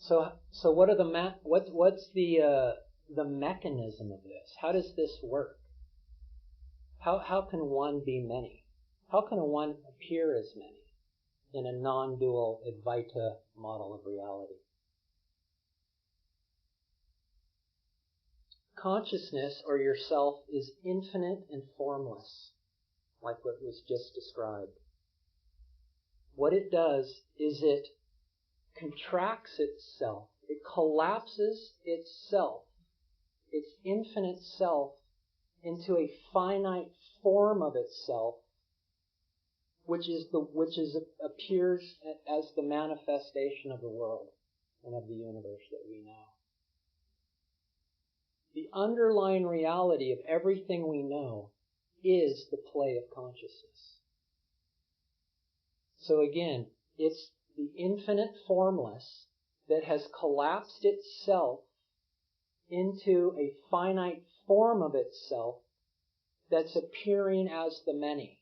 So what are what's the mechanism of this? How does this work? How can one be many? How can one appear as many in a non-dual Advaita model of reality? Consciousness, or yourself, is infinite and formless, like what was just described. What it does is it contracts itself. It collapses itself, its infinite self, into a finite form of itself, which appears as the manifestation of the world and of the universe that we know. The underlying reality of everything we know is the play of consciousness. So again, it's the infinite formless that has collapsed itself into a finite form of itself that's appearing as the many.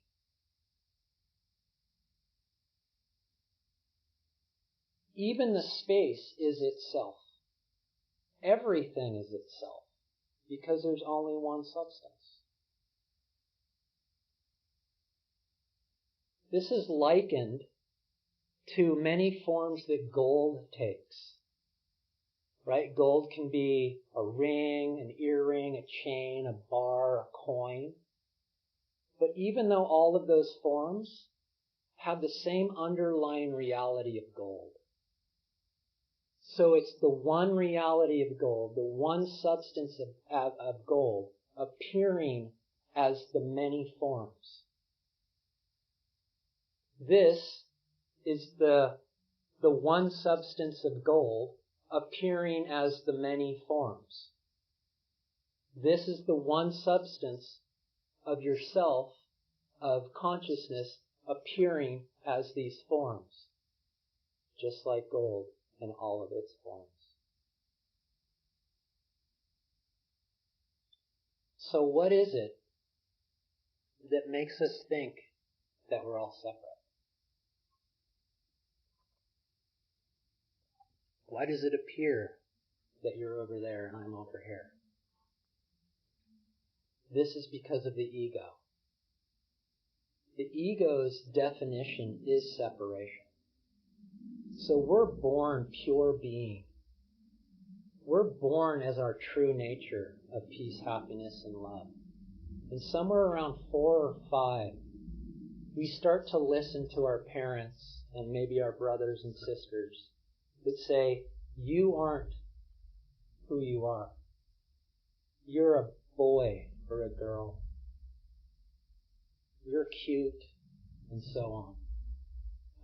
Even the space is itself. Everything is itself, because there's only one substance. This is likened to many forms that gold takes. Right? Gold can be a ring, an earring, a chain, a bar, a coin. But even though all of those forms have the same underlying reality of gold. So it's the one reality of gold, the one substance of gold appearing as the many forms. This is the one substance of gold appearing as the many forms. This is the one substance of yourself, of consciousness, appearing as these forms, just like gold in all of its forms. So what is it that makes us think that we're all separate? Why does it appear that you're over there and I'm over here? This is because of the ego. The ego's definition is separation. So we're born pure being. We're born as our true nature of peace, happiness, and love. And somewhere around 4 or 5, we start to listen to our parents and maybe our brothers and sisters that say, you aren't who you are. You're a boy or a girl. You're cute, and so on.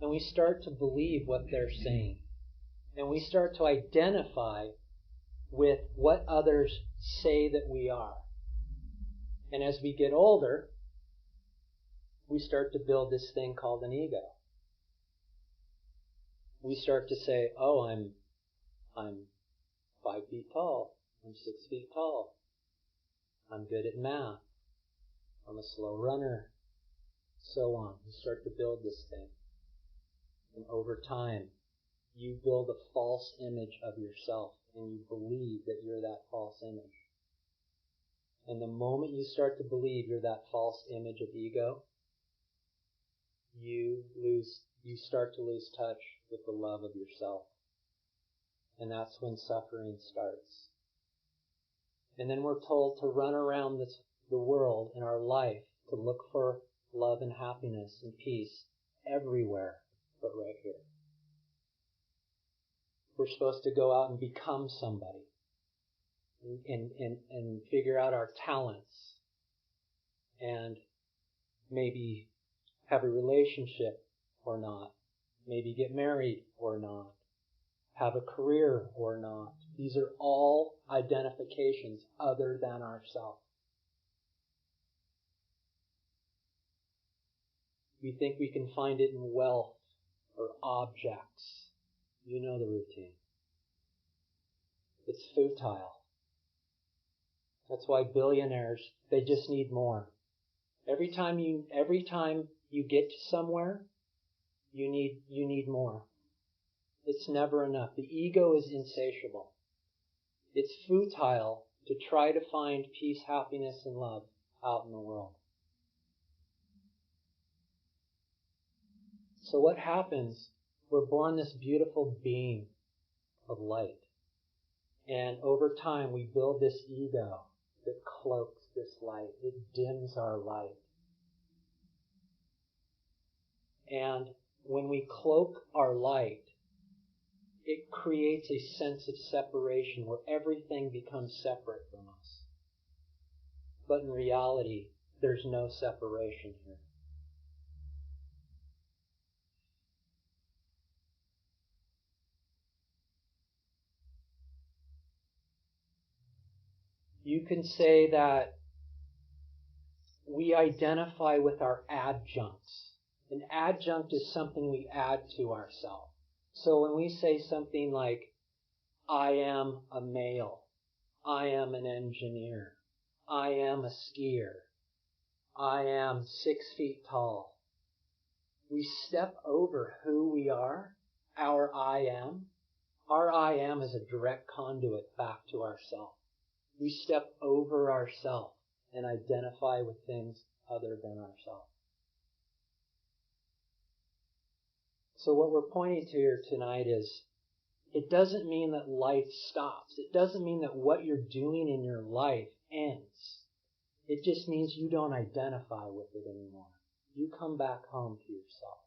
And we start to believe what they're saying. And we start to identify with what others say that we are. And as we get older, we start to build this thing called an ego. We start to say, oh, I'm 5 feet tall. I'm 6 feet tall. I'm good at math. I'm a slow runner. So on. You start to build this thing. And over time, you build a false image of yourself, and you believe that you're that false image. And the moment you start to believe you're that false image of ego, you start to lose touch with the love of yourself. And that's when suffering starts. And then we're told to run around the world in our life to look for love and happiness and peace everywhere but right here. We're supposed to go out and become somebody and figure out our talents and maybe have a relationship or not, maybe get married or not, have a career or not. These are all identifications other than ourselves. We think we can find it in wealth or objects. You know the routine. It's futile. That's why billionaires, they just need more. Every time you get to somewhere, you need more. It's never enough. The ego is insatiable. It's futile to try to find peace, happiness, and love out in the world. So what happens? We're born this beautiful beam of light. And over time, we build this ego that cloaks this light. It dims our light. And when we cloak our light, it creates a sense of separation where everything becomes separate from us. But in reality, there's no separation here. You can say that we identify with our adjuncts. An adjunct is something we add to ourselves. So when we say something like, I am a male, I am an engineer, I am a skier, I am 6 feet tall, we step over who we are, our I am. Our I am is a direct conduit back to ourself. We step over ourself and identify with things other than ourselves. So what we're pointing to here tonight is, it doesn't mean that life stops. It doesn't mean that what you're doing in your life ends. It just means you don't identify with it anymore. You come back home to yourself.